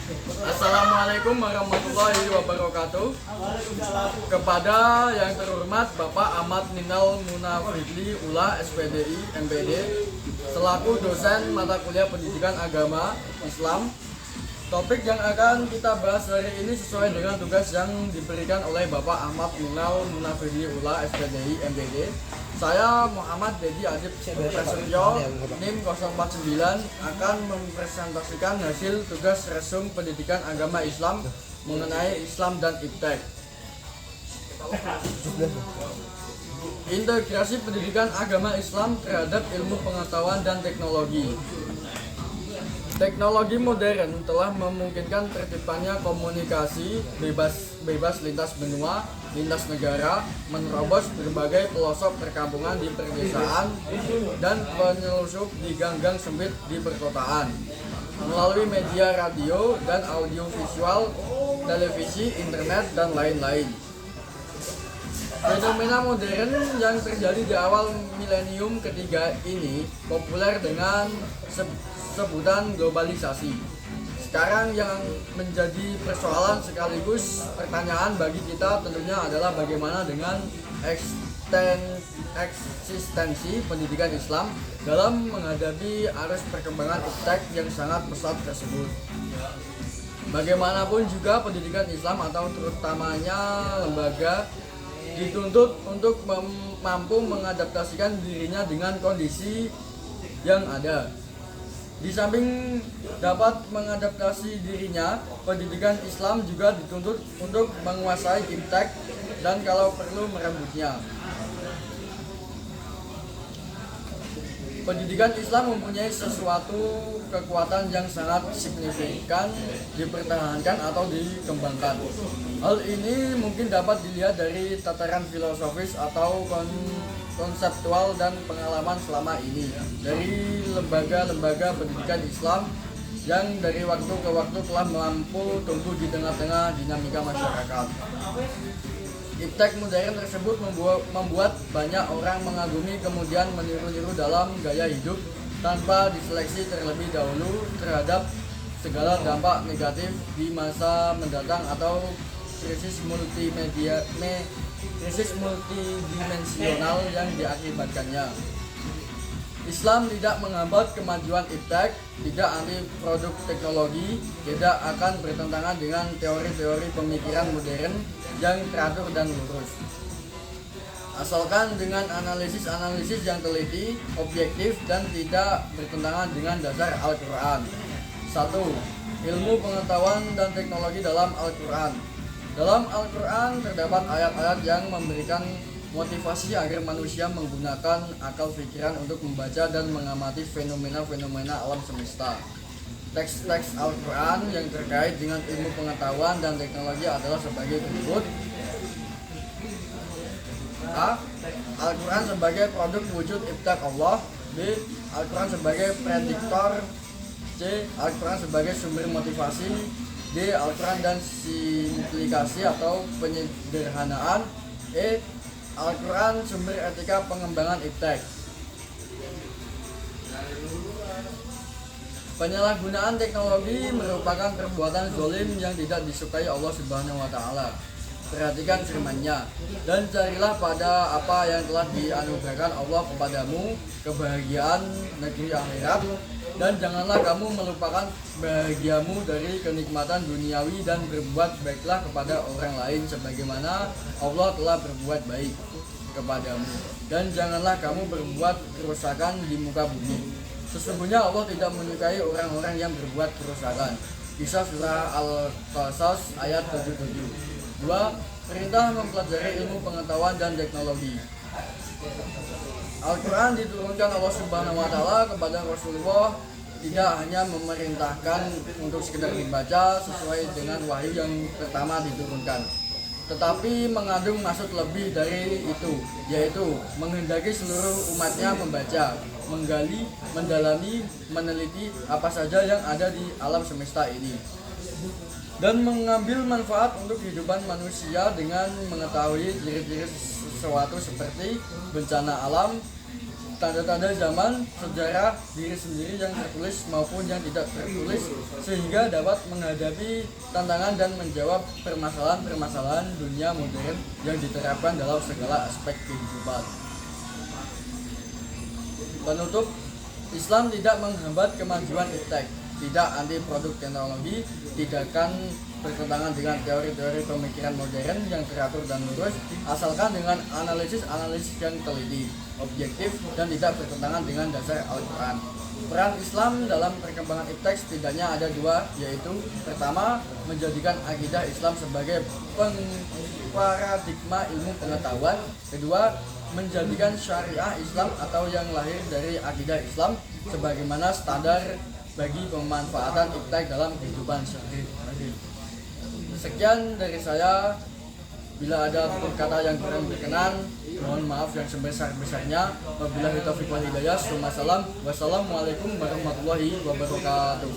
Assalamualaikum warahmatullahi wabarakatuh. Kepada yang terhormat Bapak Ahmad Ninal Munafidli Ula SPDI MPD selaku dosen mata kuliah pendidikan agama Islam. Topik yang akan kita bahas hari ini sesuai dengan tugas yang diberikan oleh Bapak Ahmad Ninal Munafidli Ula SPDI MPD. Saya Muhammad Dedi Adib Prasetyo NIM 049 akan mempresentasikan hasil tugas resum pendidikan agama Islam mengenai Islam dan Iptek. Integrasi pendidikan agama Islam terhadap ilmu pengetahuan dan teknologi. Teknologi modern telah memungkinkan terciptanya komunikasi bebas lintas benua, lintas negara, menerobos berbagai pelosok perkampungan di pedesaan dan penyelusup di gang-gang sempit di perkotaan. Melalui media radio dan audiovisual, televisi, internet, dan lain-lain. Fenomena modern yang terjadi di awal milenium ketiga ini populer dengan sebutan globalisasi. Sekarang yang menjadi persoalan sekaligus pertanyaan bagi kita tentunya adalah bagaimana dengan eksistensi pendidikan Islam dalam menghadapi arus perkembangan iptek yang sangat pesat tersebut. Bagaimanapun juga pendidikan Islam atau terutamanya lembaga dituntut untuk mampu mengadaptasikan dirinya dengan kondisi yang ada. Di samping dapat mengadaptasi dirinya, pendidikan Islam juga dituntut untuk menguasai iptek dan kalau perlu merembutnya. Pendidikan Islam mempunyai sesuatu kekuatan yang sangat signifikan dipertahankan atau dikembangkan. Hal ini mungkin dapat dilihat dari tataran filosofis atau konseptual dan pengalaman selama ini dari lembaga-lembaga pendidikan Islam yang dari waktu ke waktu telah mampu tumbuh di tengah-tengah dinamika masyarakat. Iptek modern tersebut membuat banyak orang mengagumi kemudian meniru-niru dalam gaya hidup tanpa diseleksi terlebih dahulu terhadap segala dampak negatif di masa mendatang atau krisis multidimensional yang diakibatkannya. Islam tidak menghambat kemajuan iptek, tidak anti produk teknologi, tidak akan bertentangan dengan teori-teori pemikiran modern yang teratur dan lurus. Asalkan dengan analisis-analisis yang teliti, objektif, dan tidak bertentangan dengan dasar Al-Quran. 1. Ilmu pengetahuan dan teknologi dalam Al-Quran. Dalam Al-Quran terdapat ayat-ayat yang memberikan motivasi agar manusia menggunakan akal pikiran untuk membaca dan mengamati fenomena-fenomena alam semesta. Teks-teks Al-Quran yang terkait dengan ilmu pengetahuan dan teknologi adalah sebagai berikut. A. Al-Quran sebagai produk wujud iptek Allah. B. Al-Quran sebagai prediktor. C. Al-Quran sebagai sumber motivasi. D. Al-Quran dan simplikasi atau penyederhanaan. E. Al-Quran sumber etika pengembangan iptek. Penyalahgunaan teknologi merupakan perbuatan zalim yang tidak disukai Allah Subhanahu wa taala. Perhatikan firman-Nya, dan carilah pada apa yang telah dianugerahkan Allah kepadamu kebahagiaan negeri akhirat, dan janganlah kamu melupakan bahagiamu dari kenikmatan duniawi dan berbuat baiklah kepada orang lain sebagaimana Allah telah berbuat baik kepadamu, dan janganlah kamu berbuat kerusakan di muka bumi. Sesungguhnya Allah tidak menyukai orang-orang yang berbuat kerusakan. Kisah surah Al-Qasas ayat 77. 2. Perintah mempelajari ilmu pengetahuan dan teknologi. Al-Quran diturunkan Allah Subhanahu wa taala kepada Rasulullah tidak hanya memerintahkan untuk sekedar dibaca sesuai dengan wahyu yang pertama diturunkan, tetapi mengandung maksud lebih dari itu, yaitu menghendaki seluruh umatnya membaca, menggali, mendalami, meneliti apa saja yang ada di alam semesta ini, dan mengambil manfaat untuk kehidupan manusia dengan mengetahui ciri-ciri sesuatu seperti bencana alam, tanda-tanda zaman, sejarah diri sendiri yang tertulis maupun yang tidak tertulis, sehingga dapat menghadapi tantangan dan menjawab permasalahan-permasalahan dunia modern yang diterapkan dalam segala aspek kehidupan. Penutup, Islam tidak menghambat kemajuan iptek, tidak anti produk teknologi, tidak akan bertentangan dengan teori-teori pemikiran modern yang teratur dan lurus, asalkan dengan analisis yang teliti, objektif, dan tidak bertentangan dengan dasar Al-Quran. Peran Islam dalam perkembangan iptek setidaknya ada dua, yaitu pertama, menjadikan akidah Islam sebagai paradigma ilmu pengetahuan. Kedua, menjadikan syariah Islam atau yang lahir dari akidah Islam sebagaimana standar bagi pemanfaatan iptek dalam kehidupan sehari-hari. Sekian dari saya. Bila ada kata yang kurang berkenan, mohon maaf yang sebesar-besarnya. Wabillahi taufiq wal hidayah. Wassalamualaikum warahmatullahi wabarakatuh.